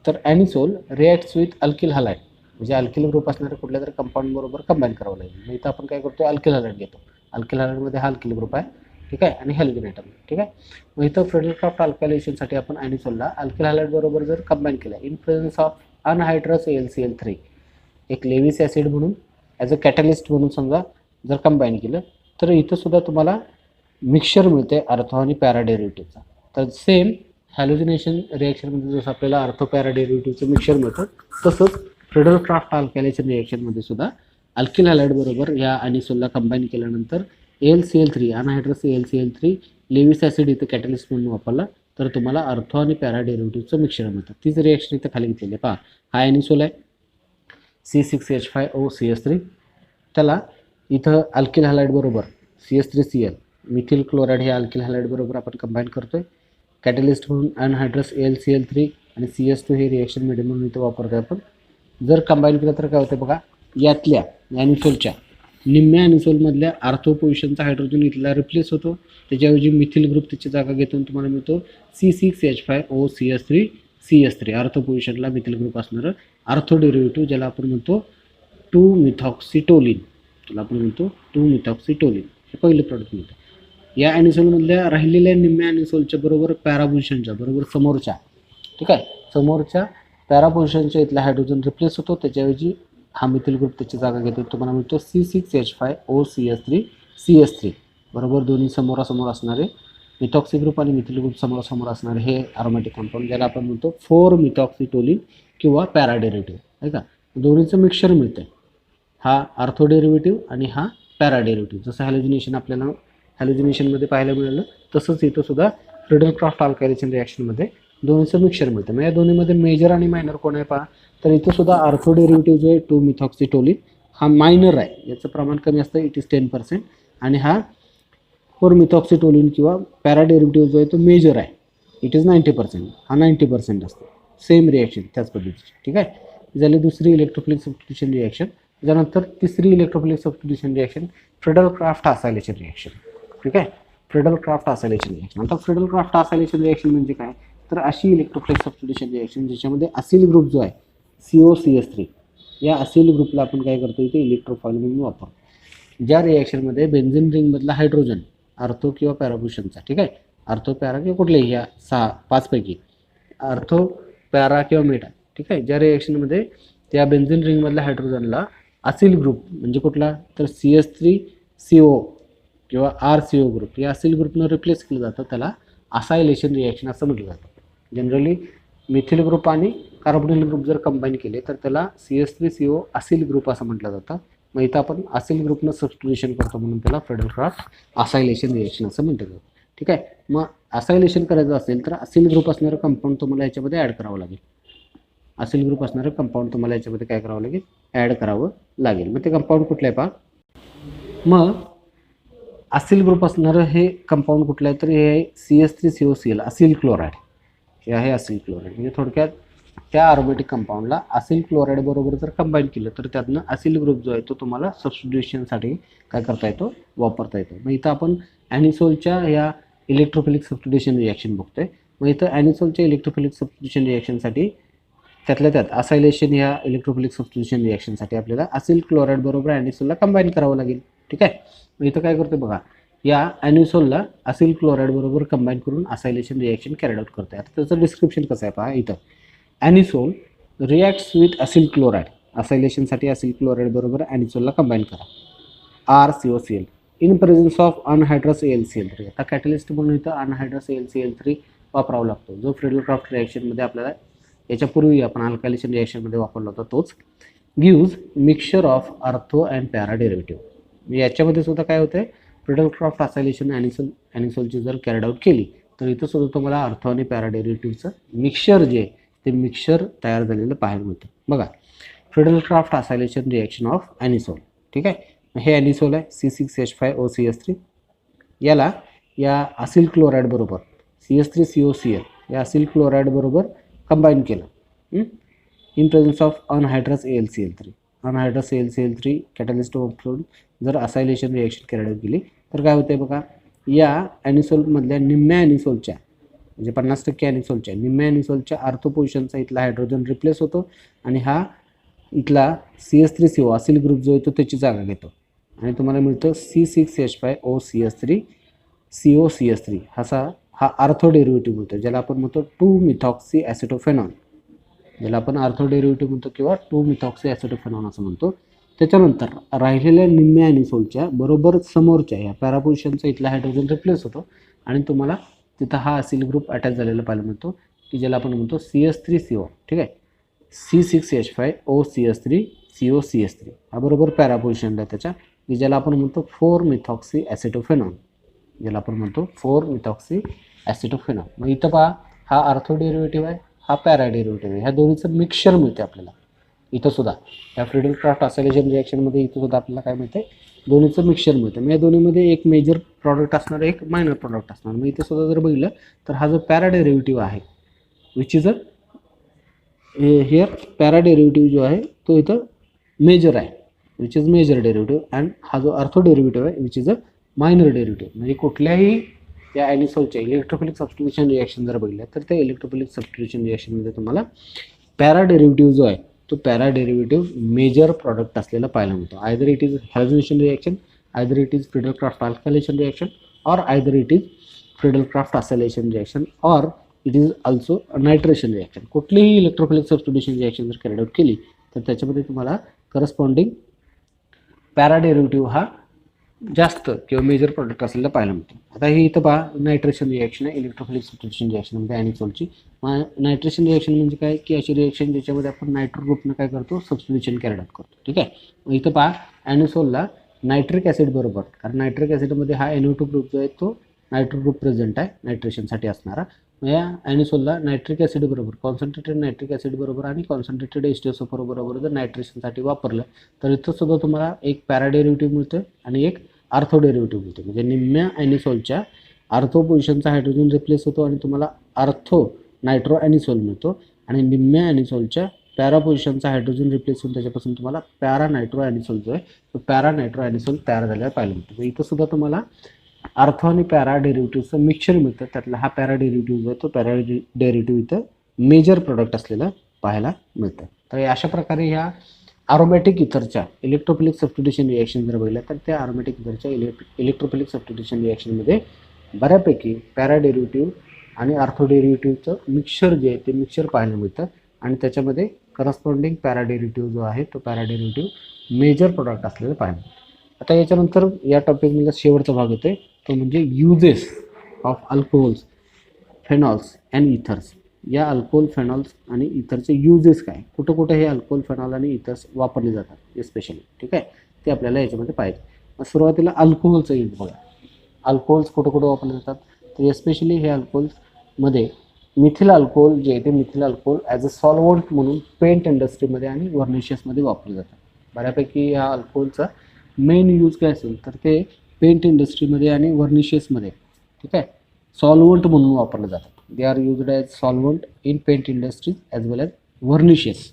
A: तर ॲनिसोल रिॲक्ट्स विथ अल्किल हलाइड, म्हणजे अल्किल ग्रुप असणाऱ्या कुठल्या तरी कंपाऊंड बरोबर कंबाईन करावं लागेल. मग इथं आपण काय करतो, अल्किल हलाइड घेतो, अल्किल हलाइडमध्ये हा अल्किल ग्रुप आहे. ठीक आहे. आणि हॅलोजन ॲटम. ठीक आहे. मग इथं फ्रिडल क्राफ्ट अल्कायलेशनसाठी आपण ॲनिसोलला अल्किल हलाइड बरोबर जर कंबाईन केलं in presence of anhydrous AlCl3, एक लेविस ॲसिड म्हणून ॲज अ कॅटलिस्ट म्हणून समजा जर कंबाईन केलं तर इथं सुद्धा तुम्हाला मिक्सचर मिळते आर्थो आणि पॅरा डेरिव्हेटिव्हचा. तर सेम हॅलोजिनेशन रिॲक्शनमध्ये जसं आपल्याला आर्थो पॅरा डेरिव्हेटिव्हचं मिक्सचर मिळतं, तसंच फ्रिडल क्राफ्ट अल्कायलेशन रिॲक्शनमध्ये सुद्धा अल्किल हॅलाइड बरोबर या ॲनिसोलला कंबाईन केल्यानंतर AlCl3 anhydrous AlCl3 Lewis acid इथं कॅटलिस्ट म्हणून वापरला तर तुम्हाला आर्थो आणि पॅरा डेरिव्हेटिव्हचं मिक्सचर मिळतं. तीच रिॲक्शन इथं खाली घेतलेली आहे पहा. हा ॲनिसोल आहे C6H5OCH3, त्याला इथं अल्किल हॅलाइड बरोबर CH3Cl मिथिल क्लोराईड हे अल्किल हॅलाइड बरोबर आपण कंबाईन करतोय, कॅटलिस्ट म्हणून अनहायड्रस AlCl3 आणि CH2 हे रिॲक्शन मीडियम म्हणून इथं वापरतोय आपण. जर कंबाईन केलं तर काय होतं बघा, यातल्या ॲनिसोलच्या निम्म्या ॲनिसोलमधल्या आर्थो पोझिशनचा हायड्रोजन इथला रिप्लेस होतो, त्याच्याऐवजी मिथिल ग्रुप त्याची जागा घेतो, तुम्हाला मिळतो C6H5OCH3CH3 आर्थो पोझिशनला मिथिल ग्रुप असणारं आर्थो डेरिव्हेटिव्ह, ज्याला आपण म्हणतो 2-मिथॉक्सिटोलिन, त्याला आपण म्हणतो 2-मिथॉक्सिटोलिन, हे पहिलं प्रॉडक्ट मिळतं. या ॲनिसोलमधल्या राहिलेल्या निम्म्या ॲनिसोलच्या बरोबर पॅरा पोझिशनच्या बरोबर समोरच्या, ठीक आहे, समोरच्या पॅरा पोझिशनच्या इथला हायड्रोजन रिप्लेस होतो, त्याच्याऐवजी हा मिथिल ग्रुप त्याची जागा घेतो, तुम्हाला मिळतो C6H5OCH3CH3 बरोबर दोन्ही समोरासमोर असणारे मिथॉक्सी ग्रुप आणि मिथिल ग्रुप समोरासमोर असणारे हे अरोमॅटिक कंपाऊंड, ज्याला आपण म्हणतो 4-मिथॉक्सिटोलिन किंवा पॅरा डेरिव्हेटिव्ह. आहे का, दोन्हीचं मिक्सचर मिळतं. हा आर्थो डेरिव्हेटिव्ह आणि हा पॅरा डेरिव्हेटिव्ह. जसं हॅलोजिनेशन आपल्याला हॅलोजिनेशनमध्ये पाहायला मिळालं तसंच इथं सुद्धा फ्रिडल क्राफ्ट अल्कायलेशन रिॲक्शनमध्ये दोन्हीचं मिक्सर मिळतं. मग या दोन्हीमध्ये मेजर आणि मायनर कोण आहे पहा, तर इथं सुद्धा आर्थो डेरिव्हेटिव्ह जो आहे 2-मिथॉक्सिटोलिन हा मायनर आहे, याचं प्रमाण कमी असतं, इट इज 10%. आणि हा 4-मिथॉक्सिटोलिन किंवा पॅरा डेरिव्हेटिव्ह जो आहे तो मेजर आहे, इट इज 90%, हा 90% असतो. सेम रिॲक्शन त्याच पद्धतीची. ठीक आहे, झाली दुसरी इलेक्ट्रोफिलिक सबस्टिट्यूशन रिॲक्शन. त्यानंतर तिसरी electrophilic substitution reaction Friedel Crafts acylation reaction. ठीक आहे, फ्रिडल क्राफ्ट आसायलेशन रिॲक्शन. आता फ्रिडल क्राफ्ट आसायलेशन रिॲक्शन म्हणजे काय, तर अशी इलेक्ट्रोफिलिक सबस्टिट्यूशन रिॲक्शन ज्याच्यामध्ये असिल ग्रुप जो आहे COCH3, या असिल ग्रुपला आपण काय करतो इथे इलेक्ट्रोफॉइल म्हणून वापरतो. ज्या रिॲक्शनमध्ये बेन्झिन रिंगमधला हायड्रोजन आर्थो किंवा पॅराभूषणचा, ठीक आहे, आर्थो पॅरा किंवा कुठलेही ह्या 5 पैकी आर्थो पॅरा किंवा मेटा, ठीक आहे, ज्या रिॲक्शनमध्ये त्या बेन्झिन रिंगमधल्या हायड्रोजनला असिल ग्रुप म्हणजे कुठला, तर CH3CO किंवा RCO ग्रुप या असिल ग्रुपनं रिप्लेस केलं जातं, त्याला असायलेशन रिॲक्शन असं म्हटलं जातं. जनरली मिथिल ग्रुप आणि कार्बोनिल ग्रुप जर कंबाईन केले तर त्याला CH3CO असिल ग्रुप असं म्हटलं जातं. मग इथं आपण असिल ग्रुपनं सबस्टिट्यूशन करतो म्हणून त्याला फ्रिडल क्राफ्ट असायलेशन रिॲक्शन असं म्हटलं जातं. ठीक आहे, मग असायलेशन करायचं असेल तर असिल ग्रुप असणारं कंपाऊंड तुम्हाला याच्यामध्ये ॲड करावं लागेल. असिल ग्रुप असणारं कंपाऊंड तुम्हाला याच्यामध्ये काय करावं लागेल, ॲड करावं लागेल. मग ते कंपाऊंड कुठलं आहे पहा, मग असिल ग्रुप असणारं हे कंपाऊंड कुठलं आहे, तर हे आहे CH3COCl असिल क्लोराईड. हे आहे असिल क्लोराईड. म्हणजे थोडक्यात त्या अरोमॅटिक कंपाऊंडला असिल क्लोराईड बरोबर जर कंबाईन केलं तर त्यातनं असिल ग्रुप जो आहे तो तुम्हाला सबस्टिट्यूशनसाठी काय करता येतो, वापरता येतो. मग इथं आपण ॲनिसोलच्या या इलेक्ट्रोफिलिक सबस्टिट्यूशन रिॲक्शन बघतोय. मग इथं ॲनिसोलच्या इलेक्ट्रोफिलिक सबस्टिट्यूशन रिॲक्शनसाठी त्यातल्या त्यात असायलेशन या इलेक्ट्रोफिलिक सबस्टिट्यूशन रिॲक्शनसाठी आपल्याला असिल क्लोराईड बरोबर ॲनिसोलला कंबाईन करावं लागेल. ठीक आहे, मग इथं काय करतो बघा, या ॲनिसोलला असिल क्लोराईड बरोबर कंबाईन करून असायलेशन रिॲक्शन कॅरीड आउट करते. आता त्याचं डिस्क्रिप्शन कसं आहे पहा, इथं anisole reacts with acyl chloride, असायलेशनसाठी असिल क्लोराईड बरोबर ॲनिसोलला कंबाईन करा, RCOCl in presence of anhydrous AlCl3. आता कॅटलिस्ट म्हणून इथं अनहायड्रस AlCl3 वापरावा लागतो, जो फ्रिडल क्राफ्ट रिॲक्शनमध्ये आपल्याला याच्यापूर्वी आपण अल्कायलेशन रिॲक्शनमध्ये वापरला होता तोच. Gives mixture of ortho and para derivative. याच्यामध्ये सुद्धा काय होतं आहे, फ्रिडल क्राफ्ट असायलेशन ॲनिसोलची जर कॅरीड आउट केली तर इथं सुद्धा तुम्हाला आर्थो आणि पॅरा डेरिव्हेटिव्हचं मिक्सचर जे आहे ते मिक्सचर तयार झालेलं पाहायला मिळतं. बघा, Friedel Crafts acylation reaction of anisole. ठीक आहे, हे ॲनिसोल आहे C6H5OCH3, याला या असिल क्लोराईड बरोबर CH3COCl या असिल क्लोराईड बरोबर कंबाईन केलं in presence of anhydrous AlCl3. Anhydrous AlCl3 catalyst वापरून जर असायलेशन रिॲक्शन कॅरीड आउट केली तर काय होतं बघा, या ॲनिसोलमधल्या निम्म्या ॲनिसोलच्या म्हणजे 50% ॲनिसोलच्या निम्म्या ॲनिसोलच्या आर्थो पोझिशनचा इथला हायड्रोजन रिप्लेस होतो आणि हा इथला CH3CO असिल ग्रुप जो आहे तो त्याची जागा घेतो आणि तुम्हाला मिळतं C6H5OCH3 COCH3. हा आर्थो डेरिव्हेटिव्ह मिळतो, ज्याला आपण म्हणतो 2-मिथॉक्सी ॲसिटोफेनॉन, ज्याला आपण आर्थो डेरिव्हेटिव्ह म्हणतो किंवा 2-मिथॉक्सी ॲसिटोफेनॉन असं म्हणतो. त्याच्यानंतर राहिलेल्या निम्म्या ॲनिसोलच्या बरोबर समोरच्या या पॅरापोजिशनचा इथला हायड्रोजन रिप्लेस होतो आणि तुम्हाला तिथं हा असिल ग्रुप अटॅच झालेला पाहायला मिळतो की ज्याला आपण म्हणतो CH3CO. ठीक आहे, C6H5OCH3 COCH3 हा बरोबर पॅरापोजिशनला त्याच्या, की ज्याला आपण म्हणतो 4-मिथॉक्सी ॲसिटोफेनॉन, ज्याला आपण म्हणतो 4-मिथॉक्सी ॲसिटोफेनॉन. मग इथं पहा, हा आर्थो डेरिव्हेटिव्ह आहे, हा पॅरा डेरिव्हेटिव्ह आहे, ह्या दोन्हीचं मिक्सचर मिळते आपल्याला. इथं सुद्धा या फ्रिडल क्राफ्ट असायलेशन रिॲक्शनमध्ये इथं सुद्धा आपल्याला काय मिळतं, दोन्हीचं मिक्सचर मिळतं. मग या दोन्हीमध्ये एक मेजर प्रॉडक्ट असणार, एक मायनर प्रॉडक्ट असणार. मग इथं सुद्धा जर बघितलं तर हा जो पॅरा डेरिव्हेटिव्ह आहे which is a here, para derivative जो आहे तो इथं मेजर आहे, which is major derivative. And हा जो आर्थो डेरिव्हेटिव्ह आहे which is a minor derivative. म्हणजे कुठल्याही या ॲनिसोलच्या इलेक्ट्रोफिलिक सबस्टिट्यूशन रिॲक्शन जर बघितलं तर त्या इलेक्ट्रोफिलिक सबस्टिट्यूशन रिॲक्शनमध्ये तुम्हाला पॅरा डेरिव्हेटिव्ह जो आहे तो पॅरा डेरिव्हेटिव्ह मेजर प्रॉडक्ट असलेला पाहायला मिळतो. Either it is halogenation reaction, either it is Friedel Crafts alkylation reaction, और either it is Friedel Crafts acylation reaction, और it is also nitration reaction. कुठलीही इलेक्ट्रोफिलिक सबस्टिट्यूशन रिॲक्शन जर carried out केली तर त्याच्यामध्ये तुम्हाला करस्पॉन्डिंग पॅरा डेरिव्हेटिव्ह हा जास्त किंवा मेजर प्रॉडक्ट असलेला पाहायला मिळतो. आता हे इथं पहा, नायट्रेशन रिॲक्शन आहे इलेक्ट्रोफिलिक सबस्टिट्यूशन रिॲक्शन म्हणजे ॲनिसोलची. नायट्रेशन रिॲक्शन म्हणजे काय, की अशी रिॲक्शन ज्याच्यामध्ये आपण नायट्रो ग्रुपनं काय करतो, सबस्टिट्यूशन कॅरीड आउट करतो. ठीक आहे, मग इथं पहा, ॲनिसोलला नायट्रिक ॲसिड बरोबर, कारण नायट्रिक ॲसिडमध्ये हा NO2 ग्रुप जो आहे तो नायट्रो ग्रुप प्रेझेंट आहे नायट्रेशनसाठी असणारा, या ॲनिसोलला नायट्रिक ॲसिड बरोबर, कॉन्सन्ट्रेटेड नायट्रिक ॲसिड बरोबर आणि कॉन्सन्ट्रेटेड H2SO4 बरोबर जर नायट्रेशनसाठी वापरलं तर इथं सुद्धा तुम्हाला एक पॅरा डेरिव्हेटिव्ह मिळतं आणि एक आर्थो डेरिव्हेटिव्ह मिळते. म्हणजे निम्म्या ॲनिसोलच्या आर्थो पोझिशनचा हायड्रोजन रिप्लेस होतो आणि तुम्हाला आर्थो नायट्रो ॲनिसोल मिळतो आणि निम्म्या ॲनिसोलच्या पॅरा पोझिशनचा हायड्रोजन रिप्लेस होऊन त्याच्यापासून तुम्हाला पॅरा नायट्रो ॲनिसोल जो आहे तो पॅरा नायट्रो ॲनिसोल तयार झालेला पाहायला मिळतो. इथं सुद्धा तुम्हाला आर्थो आणि पॅरा डेरिव्हेटिव्हचं मिक्सचर मिळतं. त्यातला हा पॅरा डेरिव्हेटिव्ह जो आहे तो पॅरा डेरिव्हेटिव्ह इथं मेजर प्रोडक्ट असलेलं पाहायला मिळतं. तर अशा प्रकारे ह्या अरोमॅटिक इथरच्या इलेक्ट्रोफिलिक सबस्टिट्यूशन रिॲक्शन जर बघितलं तर त्या अरोमॅटिक इथरच्या इलेक्ट्रोफिलिक सबस्टिट्यूशन रिॲक्शनमध्ये बऱ्यापैकी पॅरा डेरिव्हेटिव्ह आणि आर्थो डेरिव्हेटिव्हचं मिक्सचर जे आहे ते मिक्सचर पाहायला मिळतं आणि त्याच्यामध्ये करस्पॉन्डिंग पॅरा डेरिव्हेटिव्ह जो आहे तो पॅरा डेरिव्हेटिव्ह मेजर प्रोडक्ट असलेलं पाहायला मिळतं. आता याच्यानंतर या टॉपिकमधला शेवटचा भाग येतो तो म्हणजे uses of alcohols, phenols and ethers. या अल्कोहोल, फेनॉल्स आणि इथरचे युजेस काय, कुठं कुठे हे अल्कोहोल, फेनॉल आणि इथर्स वापरले जातात एस्पेशली, ठीक आहे, ते आपल्याला याच्यामध्ये पाहिजे. मग सुरुवातीला अल्कोहोलचं यूज बघा. अल्कोहोल्स कुठं कुठं वापरले जातात तर एस्पेशली हे अल्कोहोल्समध्ये मिथिल अल्कोहोल जे आहे ते methyl alcohol as a solvent म्हणून पेंट इंडस्ट्रीमध्ये आणि वर्निशेसमध्ये वापरले जातात. बऱ्यापैकी या अल्कोहोलचा मेन यूज काय असेल तर ते पेंट इंडस्ट्रीमध्ये आणि वर्निशेसमध्ये, ठीक आहे, सॉल्वंट म्हणून वापरले जातात. They are used as solvent in paint industries as well as varnishes.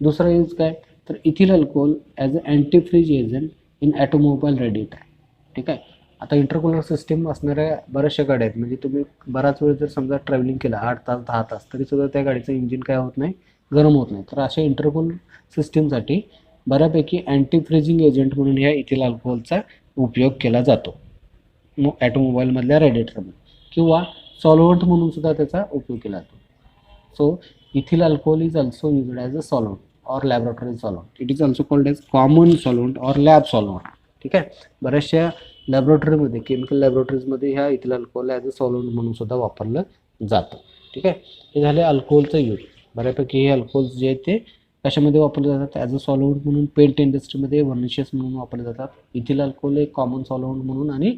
A: दुसरा यूज काय तर ethyl alcohol as a antifreeze agent in automobile radiator, ठीक आहे. आता इंटरकूलर सिस्टीम असणाऱ्या बऱ्याचशा गाड्या आहेत. म्हणजे तुम्ही बराच वेळ जर समजा ट्रॅव्हलिंग केलं 8 तास 10 तास तरीसुद्धा त्या गाडीचं इंजिन काय होत नाही, गरम होत नाही. तर अशा इंटरकूलर सिस्टीमसाठी बऱ्यापैकी अँटीफ्रीजिंग एजंट म्हणून ह्या इथिल अल्कोहोलचा उपयोग केला जातो ॲटोमोबाईलमधल्या रेडिएटरमध्ये, किंवा सॉल्वंट म्हणून सुद्धा त्याचा उपयोग केला जातो. So ethyl alcohol is also used as a solvent or laboratory solvent. It is also called as common solvent or lab solvent, ठीक आहे. बऱ्याचशा लॅबोरेटरीमध्ये, केमिकल लॅबोरेटरीजमध्ये ह्या ethyl alcohol as a solvent म्हणून सुद्धा वापरलं जातं, ठीक आहे. हे झाले अल्कोहोलचं यूज. बऱ्यापैकी हे अल्कोहोल्स जे आहेत ते कशामध्ये वापरले जातात ॲज अ सॉल्वंट म्हणून पेंट इंडस्ट्रीमध्ये, वर्निशेस म्हणून वापरले जातात. इथिल अल्कोहोल एक कॉमन सॉल्वंट म्हणून आणि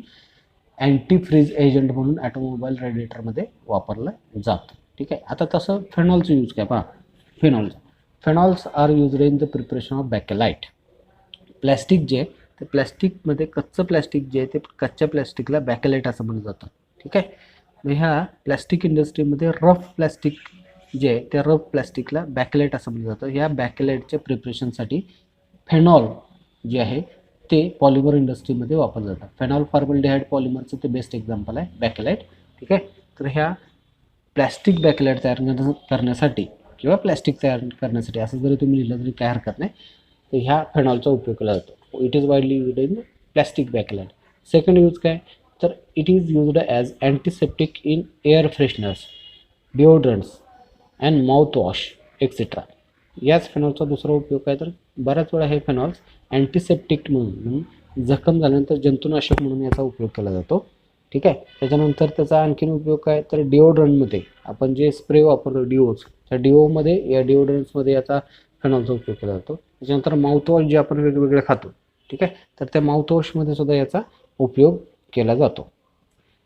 A: अँटीफ्रीज एजंट म्हणून ॲटोमोबाईल रेडिएटरमध्ये वापरलं जातं, ठीक आहे. आता तसं फेनॉलचं यूज काय पहा. Phenols are used in the preparation of bakelite. Plastic जे आहे ते प्लॅस्टिकमध्ये कच्चं प्लॅस्टिक जे आहे ते कच्च्या प्लॅस्टिकला बॅकेलाइट असं म्हणलं जातं, ठीक आहे. मग ह्या प्लॅस्टिक इंडस्ट्रीमध्ये रफ प्लॅस्टिक जे आहे त्या रफ प्लॅस्टिकला बॅकेलाइट असं म्हणलं जातं. ह्या बॅकेलाइटच्या प्रिपरेशनसाठी फेनॉल जे आहे ते पॉलिमर इंडस्ट्रीमध्ये वापरलं जातं. फेनॉल फॉर्मल्डिहाइड पॉलिमरचं ते बेस्ट एक्झाम्पल आहे बॅकेलाइट, ठीक आहे. तर ह्या प्लॅस्टिक बॅकेलाइट तयार करण्यासाठी किंवा प्लॅस्टिक तयार करण्यासाठी असं जरी तुम्ही लिहिलं तरी काय हरकत नाही, तर ह्या फेनॉलचा उपयोग केला जातो. It is widely used in plastic bakelite. Second use काय तर it is used as antiseptic in air fresheners, deodorants and mouthwash etcetera. याच फेनॉलचा दुसरा उपयोग काय तर बऱ्याच वेळा हे फेनॉल्स अँटीसेप्टिक म्हणून जखम झाल्यानंतर जंतुनाशक म्हणून याचा उपयोग केला जातो, ठीक आहे. त्याच्यानंतर त्याचा आणखीन उपयोग काय तर डिओड्रंटमध्ये आपण जे स्प्रे वापरतो डिओज, त्या डिओमध्ये या डिओड्रंट्समध्ये याचा फेनॉलचा उपयोग केला जातो. त्याच्यानंतर माउथवॉश जे आपण वेगवेगळे खातो, ठीक आहे, तर त्या माउथवॉशमध्ये सुद्धा याचा उपयोग केला जातो.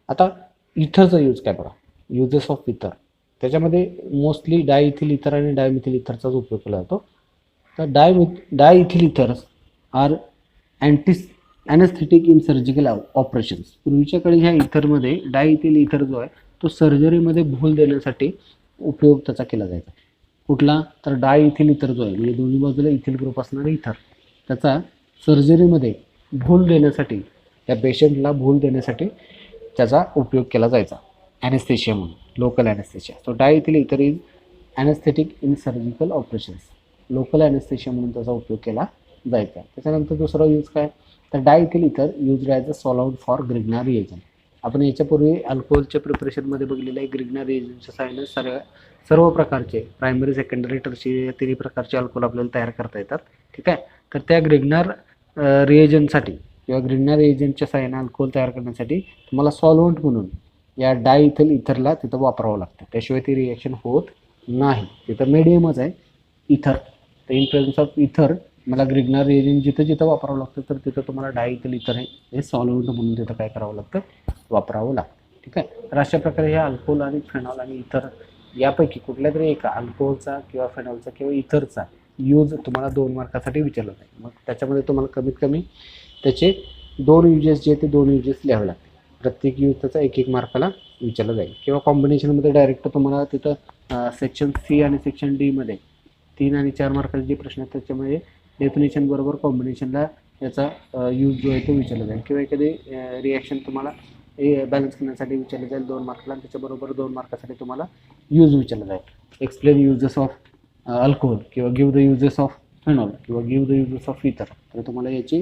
A: आता इथरचा यूज काय बघा. युजेस ऑफ इथर, त्याच्यामध्ये मोस्टली डायइथिल इथर आणि डायमिथिल इथरचाच उपयोग केला जातो. तर diethyl ethers are anaesthetic in surgical operations. पूर्वीच्या काळी ह्या इथरमध्ये डायइथिल इथर जो आहे तो सर्जरीमध्ये भूल देण्यासाठी उपयोग त्याचा केला जायचा. कुठला तर डायइथिल इथर जो आहे म्हणजे दोन्ही बाजूला इथिल ग्रुप असणारा इथर, त्याचा सर्जरीमध्ये भूल देण्यासाठी, त्या पेशंटला भूल देण्यासाठी त्याचा उपयोग केला जायचा ॲनेस्थेशिया म्हणून, local anaesthesia. So diethyl ether is anaesthetic in surgical operations, local anaesthesia म्हणून त्याचा उपयोग केला जायचा. त्याच्यानंतर दुसरा यूज काय तर diethyl ether used as a solvent for Grignard reagent. आपण याच्यापूर्वी अल्कोहोलच्या प्रिपरेशनमध्ये बघलेलं आहे. ग्रिग्नार रिएजंटच्या सहाय्याने सर्व प्रकारचे प्रायमरी, सेकंडरी, टर्शियरी तिन्ही प्रकारचे अल्कोहोल आपल्याला तयार करता येतात, ठीक आहे. तर त्या ग्रिग्नार रिएजंटसाठी किंवा ग्रिग्नार रिएजंटच्या सहाय्याने अल्कोहोल तयार करण्यासाठी तुम्हाला सॉल्वंट म्हणून या डायइथिल इथरला तिथं वापरावं लागतं, त्याशिवाय ती रिॲक्शन होत नाही. तिथं मीडियमच आहे इथर. तर इन प्रेझन्स ऑफ इथर मला ग्रिग्नार रिएजंट जिथं जिथं वापरावं लागतं तर तिथं तुम्हाला डायइथिल इथर हे सॉल्वंट म्हणून तिथं काय करावं लागतं, वापरावं लागतं, ठीक ठीक आहे. तर अशा प्रकारे हे अल्कोहोल आणि फेनॉल आणि इतर यापैकी कुठल्या तरी एका अल्कोहोलचा किंवा फेनॉलचा किंवा इथरचा यूज तुम्हाला 2 मार्कासाठी विचारलं जाईल. मग त्याच्यामध्ये तुम्हाला कमीत कमी त्याचे 2 युजेस जे ते 2 युजेस लिहावे लागतील. प्रत्येक यूज त्याचा 1-1 मार्काला विचारलं जाईल. किंवा कॉम्बिनेशनमध्ये डायरेक्ट तुम्हाला तिथं सेक्शन सी आणि सेक्शन डीमध्ये 3 आणि 4 मार्काचे जे प्रश्न आहेत त्याच्यामध्ये डेफिनेशन बरोबर कॉम्बिनेशनला याचा यूज जो आहे तो विचारला जाईल. किंवा एखादी रिॲक्शन तुम्हाला बॅलन्स करण्यासाठी विचारलं जाईल 2 मार्काला आणि त्याच्याबरोबर 2 मार्कासाठी तुम्हाला यूज विचारला जाईल. एक्सप्लेन युजेस ऑफ अल्कोहोल किंवा give the uses of phenol किंवा गिव्ह द युजेस ऑफ इथर. तर तुम्हाला याची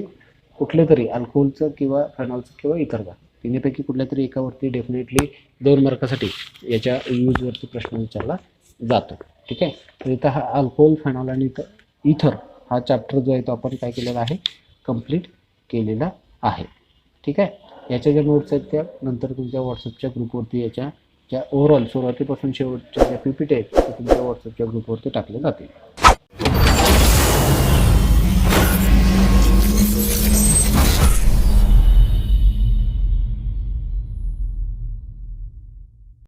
A: कुठले तरी अल्कोहोलचं किंवा फेनॉलचं किंवा इथरचा तिन्हीपैकी कुठल्या तरी एकावरती डेफिनेटली 2 मार्कासाठी याच्या यूजवरती प्रश्न विचारला जातो. ठीक आहे. तर इथं हा अल्कोहोल फेनॉल आणि इथर हा चॅप्टर जो आहे तो आपण काय केलेला आहे कंप्लीट केलेला आहे. ठीक आहे. याच्या ज्या नोट्स आहेत त्या नंतर तुमच्या व्हॉट्सअपच्या ग्रुपवरती याच्या ज्या ओव्हरऑल सुरुवातीपासून शेवटच्या ज्या PPT आहेत त्या तुमच्या व्हॉट्सअपच्या ग्रुपवरती टाकले जातील.